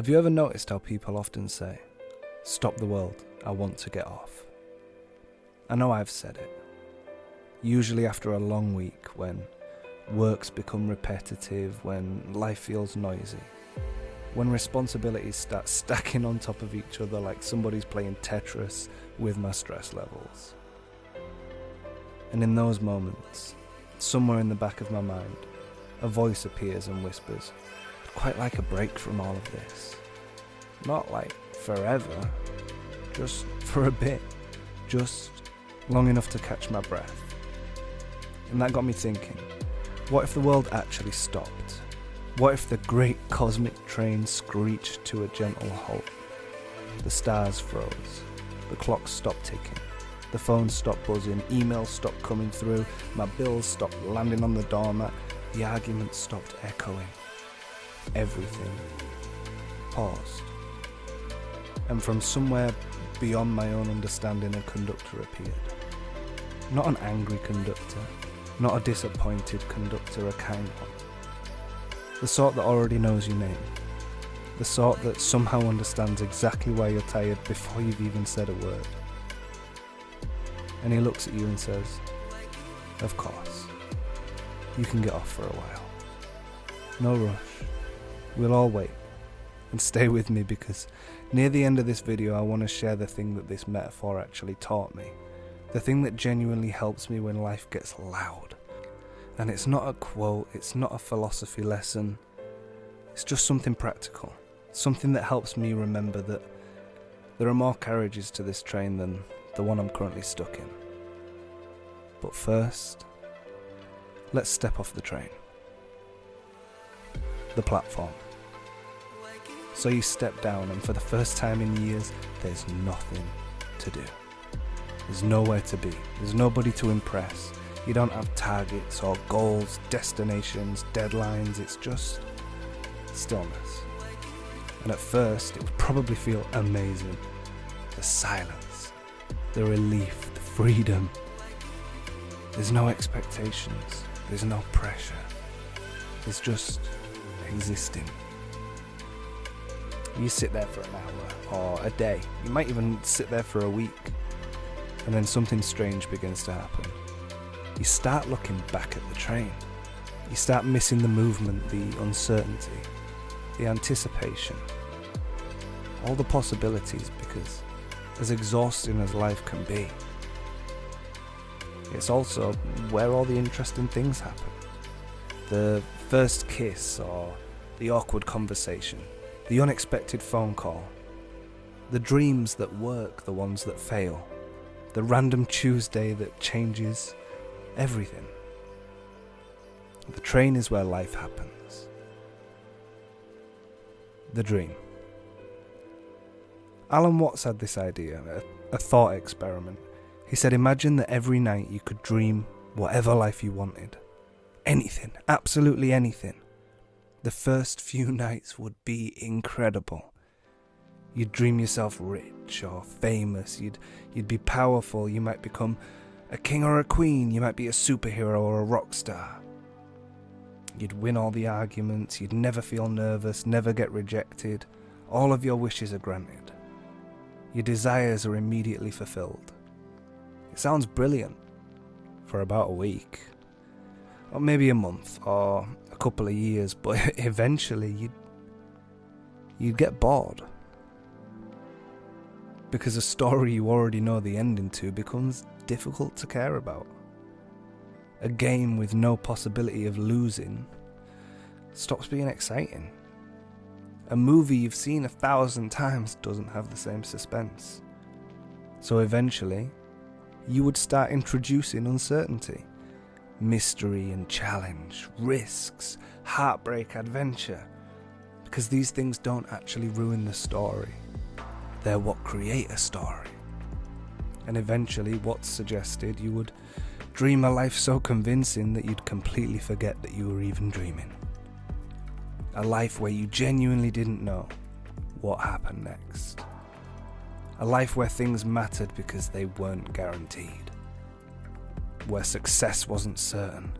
Have you ever noticed how people often say, "Stop the world, I want to get off"? I know I've said it. Usually after a long week, when work's become repetitive, when life feels noisy, when responsibilities start stacking on top of each other like somebody's playing Tetris with my stress levels. And in those moments, somewhere in the back of my mind, a voice appears and whispers, "I'd quite like a break from all of this. Not like forever, just for a bit, just long enough to catch my breath." And that got me thinking, what if the world actually stopped? What if the great cosmic train screeched to a gentle halt? The stars froze, the clocks stopped ticking, the phones stopped buzzing, emails stopped coming through, my bills stopped landing on the doormat, the arguments stopped echoing. Everything paused. And from somewhere beyond my own understanding, a conductor appeared. Not an angry conductor, not a disappointed conductor, a kind one. The sort that already knows your name. The sort that somehow understands exactly why you're tired before you've even said a word. And he looks at you and says, "Of course, you can get off for a while. No rush. We'll all wait. And stay with me, because near the end of this video I want to share the thing that this metaphor actually taught me. The thing that genuinely helps me when life gets loud. And it's not a quote, it's not a philosophy lesson. It's just something practical. Something that helps me remember that there are more carriages to this train than the one I'm currently stuck in. But first, let's step off the train. The platform. So you step down, and for the first time in years, there's nothing to do. There's nowhere to be. There's nobody to impress. You don't have targets or goals, destinations, deadlines. It's just stillness. And at first, it would probably feel amazing. The silence, the relief, the freedom. There's no expectations. There's no pressure. There's just existing. You sit there for an hour or a day. You might even sit there for a week. And then something strange begins to happen. You start looking back at the train. You start missing the movement, the uncertainty, the anticipation, all the possibilities, because as exhausting as life can be, it's also where all the interesting things happen. The first kiss, or the awkward conversation, the unexpected phone call, the dreams that work, the ones that fail, the random Tuesday that changes everything. The train is where life happens. The dream. Alan Watts had this idea, a thought experiment. He said, imagine that every night you could dream whatever life you wanted. Anything, absolutely anything. The first few nights would be incredible. You'd dream yourself rich or famous, you'd be powerful, you might become a king or a queen, you might be a superhero or a rock star. You'd win all the arguments, you'd never feel nervous, never get rejected, all of your wishes are granted. Your desires are immediately fulfilled. It sounds brilliant for about a week, or maybe a month, or a couple of years, but eventually you'd get bored. Because a story you already know the ending to becomes difficult to care about. A game with no possibility of losing stops being exciting. A movie you've seen 1,000 times doesn't have the same suspense. So eventually, you would start introducing uncertainty, mystery and challenge, risks, heartbreak, adventure, because these things don't actually ruin the story. They're what create a story. And eventually, what's suggested, you would dream a life so convincing that you'd completely forget that you were even dreaming. A life where you genuinely didn't know what happened next. A life where things mattered because they weren't guaranteed. Where success wasn't certain.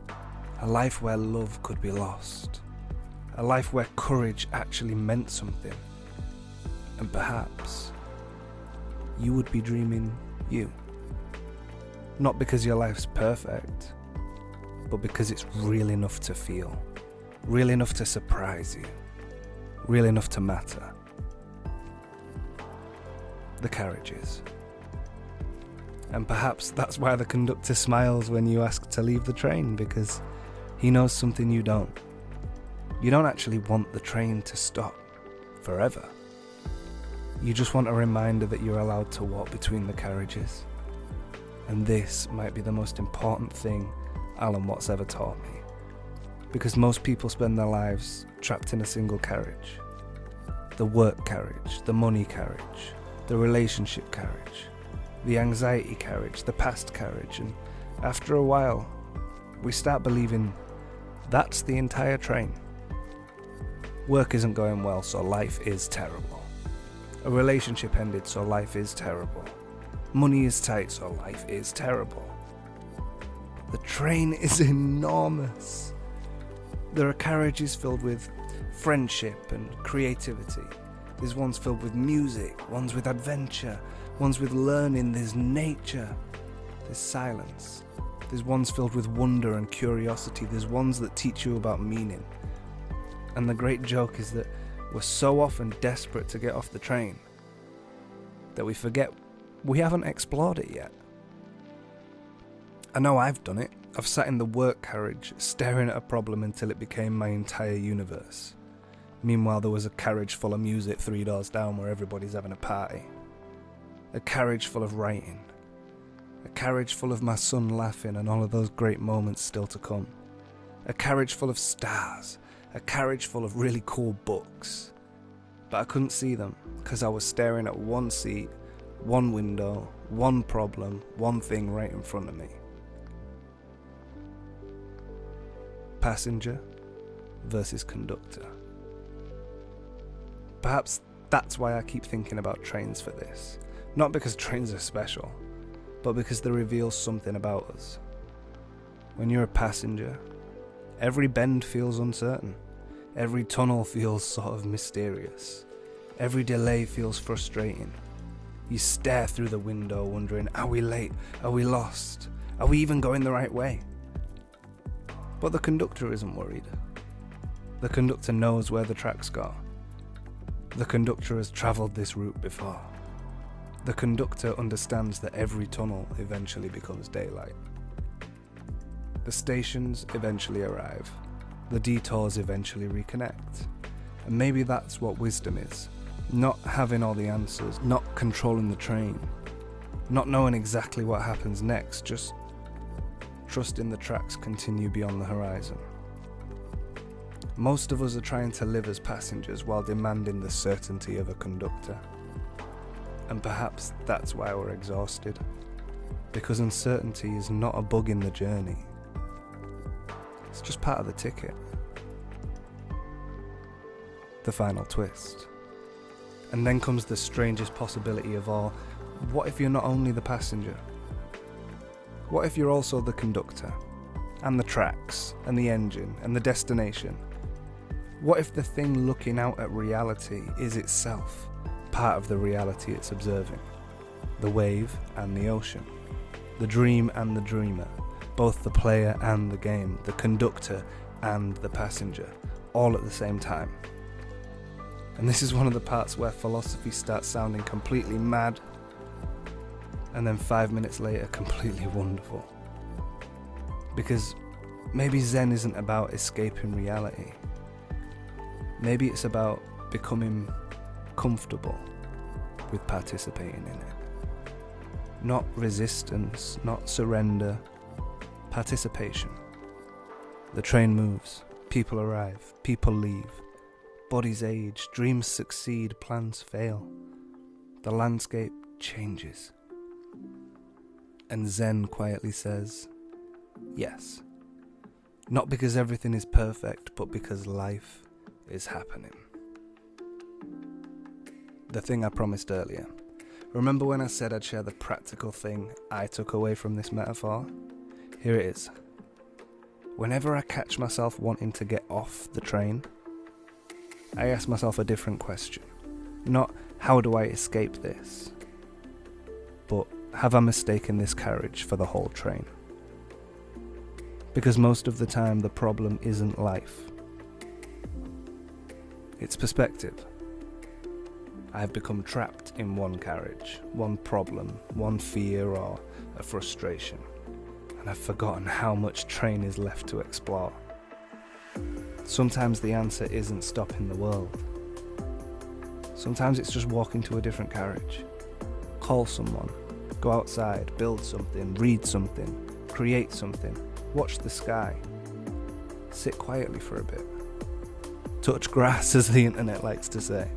A life where love could be lost. A life where courage actually meant something. And perhaps you would be dreaming you. Not because your life's perfect, but because it's real enough to feel, real enough to surprise you, real enough to matter. The carriages. And perhaps that's why the conductor smiles when you ask to leave the train, because he knows something you don't. You don't actually want the train to stop forever. You just want a reminder that you're allowed to walk between the carriages. And this might be the most important thing Alan Watts ever taught me. Because most people spend their lives trapped in a single carriage. The work carriage, the money carriage, the relationship carriage, the anxiety carriage, the past carriage, and after a while, we start believing that's the entire train. Work isn't going well, so life is terrible. A relationship ended, so life is terrible. Money is tight, so life is terrible. The train is enormous. There are carriages filled with friendship and creativity. There's ones filled with music, ones with adventure, ones with learning, there's nature, there's silence. There's ones filled with wonder and curiosity, there's ones that teach you about meaning. And the great joke is that we're so often desperate to get off the train that we forget we haven't explored it yet. I know I've done it. I've sat in the work carriage staring at a problem until it became my entire universe. Meanwhile, there was a carriage full of music 3 doors down where everybody's having a party. A carriage full of writing. A carriage full of my son laughing and all of those great moments still to come. A carriage full of stars. A carriage full of really cool books. But I couldn't see them because I was staring at one seat, one window, one problem, one thing right in front of me. Passenger versus conductor. Perhaps that's why I keep thinking about trains for this. Not because trains are special, but because they reveal something about us. When you're a passenger, every bend feels uncertain. Every tunnel feels sort of mysterious. Every delay feels frustrating. You stare through the window wondering, are we late? Are we lost? Are we even going the right way? But the conductor isn't worried. The conductor knows where the tracks go. The conductor has travelled this route before. The conductor understands that every tunnel eventually becomes daylight. The stations eventually arrive. The detours eventually reconnect. And maybe that's what wisdom is. Not having all the answers, not controlling the train, not knowing exactly what happens next, just trusting the tracks continue beyond the horizon. Most of us are trying to live as passengers while demanding the certainty of a conductor. And perhaps that's why we're exhausted. Because uncertainty is not a bug in the journey. It's just part of the ticket. The final twist. And then comes the strangest possibility of all. What if you're not only the passenger? What if you're also the conductor? And the tracks, and the engine, and the destination? What if the thing looking out at reality is itself part of the reality it's observing? The wave and the ocean. The dream and the dreamer. Both the player and the game. The conductor and the passenger. All at the same time. And this is one of the parts where philosophy starts sounding completely mad, and then 5 minutes later completely wonderful. Because maybe Zen isn't about escaping reality. Maybe it's about becoming comfortable with participating in it. Not resistance, not surrender, participation. The train moves, people arrive, people leave. Bodies age, dreams succeed, plans fail. The landscape changes. And Zen quietly says, yes. Not because everything is perfect, but because life is happening. The thing I promised earlier. Remember when I said I'd share the practical thing I took away from this metaphor? Here it is. Whenever I catch myself wanting to get off the train, I ask myself a different question. Not how do I escape this, but have I mistaken this carriage for the whole train? Because most of the time the problem isn't life. It's perspective. I have become trapped in one carriage, one problem, one fear or a frustration, and I've forgotten how much train is left to explore. Sometimes the answer isn't stopping the world. Sometimes it's just walking to a different carriage. Call someone, go outside, build something, read something, create something, watch the sky, sit quietly for a bit. Touch grass, as the internet likes to say.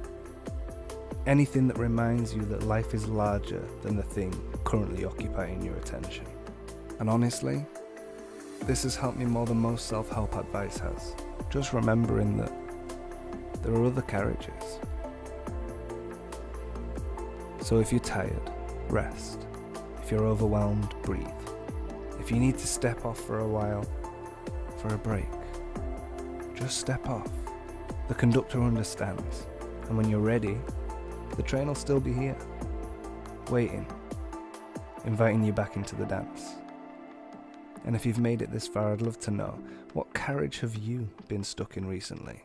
Anything that reminds you that life is larger than the thing currently occupying your attention. And honestly, this has helped me more than most self-help advice has. Just remembering that there are other carriages. So if you're tired, rest. If you're overwhelmed, breathe. If you need to step off for a while, for a break, just step off. The conductor understands, and when you're ready, the train will still be here, waiting, inviting you back into the dance. And if you've made it this far, I'd love to know, what carriage have you been stuck in recently?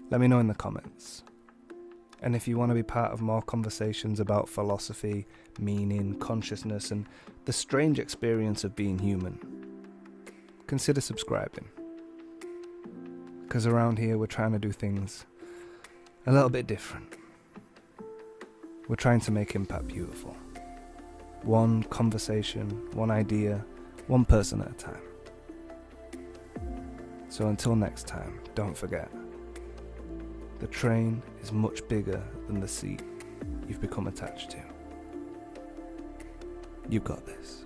Let me know in the comments. And if you want to be part of more conversations about philosophy, meaning, consciousness, and the strange experience of being human, consider subscribing. Because around here we're trying to do things a little bit different. We're trying to make impact beautiful. One conversation, one idea, one person at a time. So until next time, don't forget, the train is much bigger than the seat you've become attached to. You've got this.